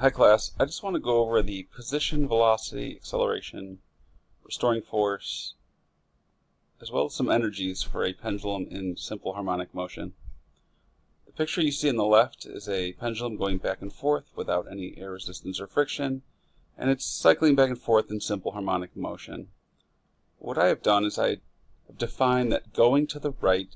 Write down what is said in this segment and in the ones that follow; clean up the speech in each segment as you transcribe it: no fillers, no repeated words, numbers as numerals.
Hi class, I just want to go over the position, velocity, acceleration, restoring force, as well as some energies for a pendulum in simple harmonic motion. The picture you see on the left is a pendulum going back and forth without any air resistance or friction, and it's cycling back and forth in simple harmonic motion. What I have done is I have defined that going to the right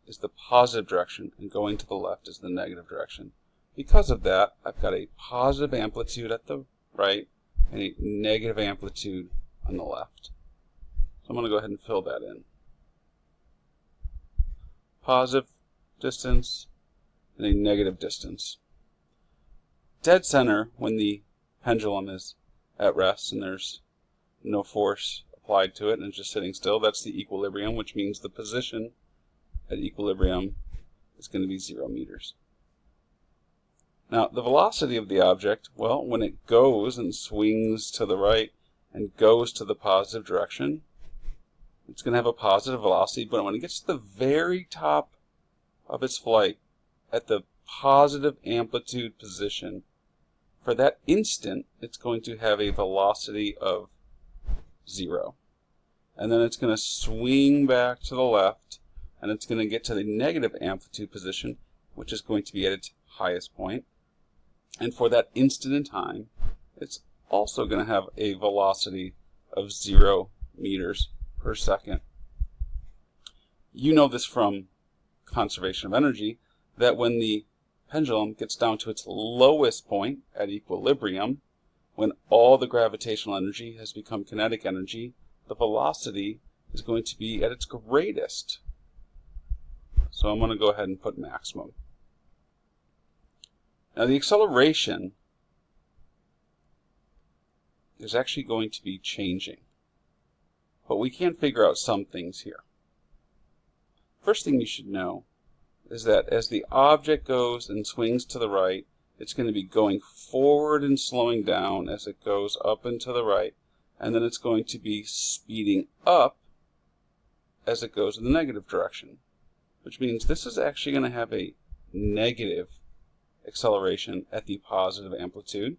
is the positive direction and going to the left is the negative direction. Because of that, I've got a positive amplitude at the right and a negative amplitude on the left. So I'm going to go ahead and fill that in. Positive distance and a negative distance. Dead center, when the pendulum is at rest and there's no force applied to it and it's just sitting still, that's the equilibrium, which means the position at equilibrium is going to be 0 meters. Now, the velocity of the object, well, when it goes and swings to the right and goes to the positive direction, it's going to have a positive velocity, but when it gets to the very top of its flight, at the positive amplitude position, for that instant, it's going to have a velocity of 0. And then it's going to swing back to the left, and it's going to get to the negative amplitude position, which is going to be at its highest point. And for that instant in time, it's also going to have a velocity of 0 meters per second. You know this from conservation of energy, that when the pendulum gets down to its lowest point at equilibrium, when all the gravitational energy has become kinetic energy, the velocity is going to be at its greatest. So I'm going to go ahead and put maximum. Now the acceleration is actually going to be changing, but we can figure out some things here. First thing you should know is that as the object goes and swings to the right, it's going to be going forward and slowing down as it goes up and to the right, and then it's going to be speeding up as it goes in the negative direction, which means this is actually going to have a negative acceleration at the positive amplitude.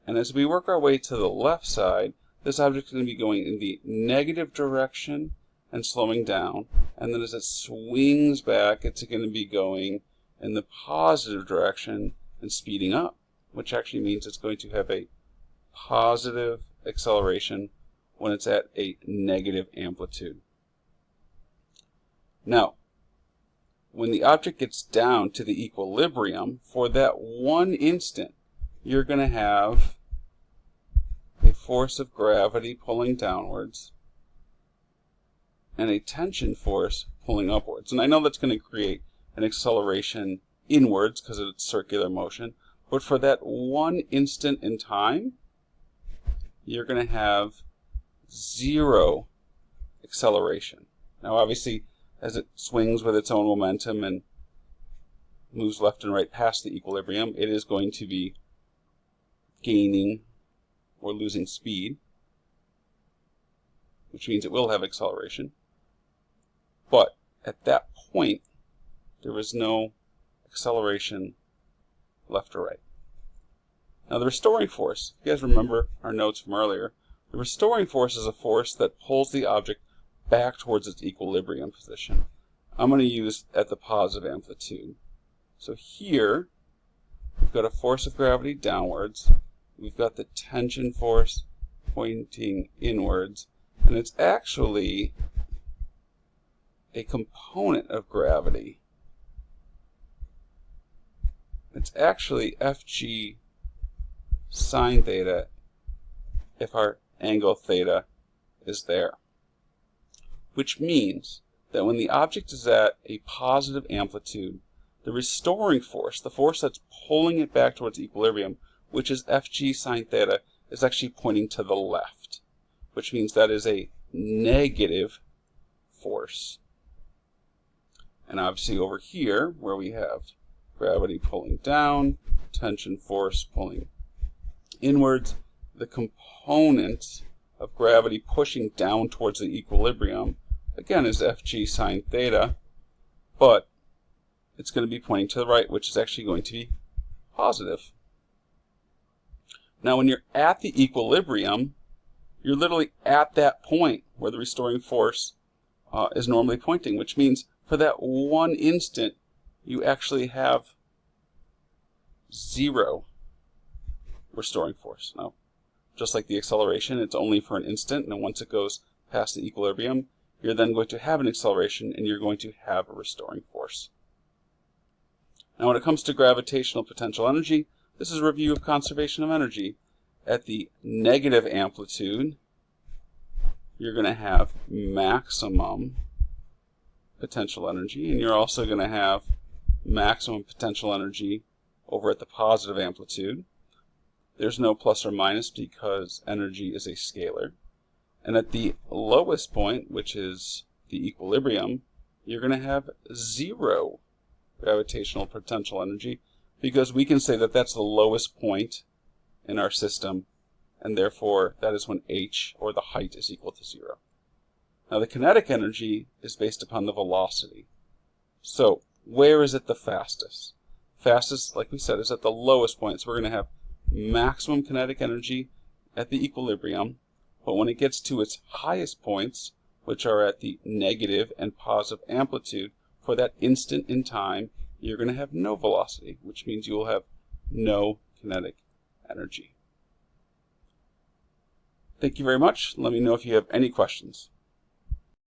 And as we work our way to the left side, this object is going to be going in the negative direction and slowing down, and then as it swings back, it's going to be going in the positive direction and speeding up, which actually means it's going to have a positive acceleration when it's at a negative amplitude. Now, when the object gets down to the equilibrium, for that one instant, you're going to have a force of gravity pulling downwards and a tension force pulling upwards. And I know that's going to create an acceleration inwards because of its circular motion, but for that one instant in time, you're going to have 0 acceleration. Now, obviously, as it swings with its own momentum and moves left and right past the equilibrium, it is going to be gaining or losing speed, which means it will have acceleration. But at that point, there is no acceleration left or right. Now the restoring force, if you guys remember our notes from earlier, the restoring force is a force that pulls the object back towards its equilibrium position. I'm going to use at the positive amplitude. So here, we've got a force of gravity downwards, we've got the tension force pointing inwards, and it's actually a component of gravity. It's actually Fg sine theta if our angle theta is there. Which means that when the object is at a positive amplitude, the restoring force, the force that's pulling it back towards equilibrium, which is Fg sine theta, is actually pointing to the left, which means that is a negative force. And obviously over here, where we have gravity pulling down, tension force pulling inwards, the component of gravity pushing down towards the equilibrium, again, is Fg sine theta, but it's going to be pointing to the right, which is actually going to be positive. Now when you're at the equilibrium, you're literally at that point where the restoring force is normally pointing, which means for that one instant, you actually have 0 restoring force. Now, just like the acceleration, it's only for an instant, and once it goes past the equilibrium, you're then going to have an acceleration, and you're going to have a restoring force. Now, when it comes to gravitational potential energy, this is a review of conservation of energy. At the negative amplitude, you're going to have maximum potential energy, and you're also going to have maximum potential energy over at the positive amplitude. There's no plus or minus because energy is a scalar. And at the lowest point, which is the equilibrium, you're going to have 0 gravitational potential energy because we can say that that's the lowest point in our system, and therefore that is when h, or the height, is equal to 0. Now the kinetic energy is based upon the velocity. So where is it the fastest? Fastest, like we said, is at the lowest point. So we're going to have maximum kinetic energy at the equilibrium, but when it gets to its highest points, which are at the negative and positive amplitude, for that instant in time, you're going to have no velocity, which means you will have no kinetic energy. Thank you very much. Let me know if you have any questions.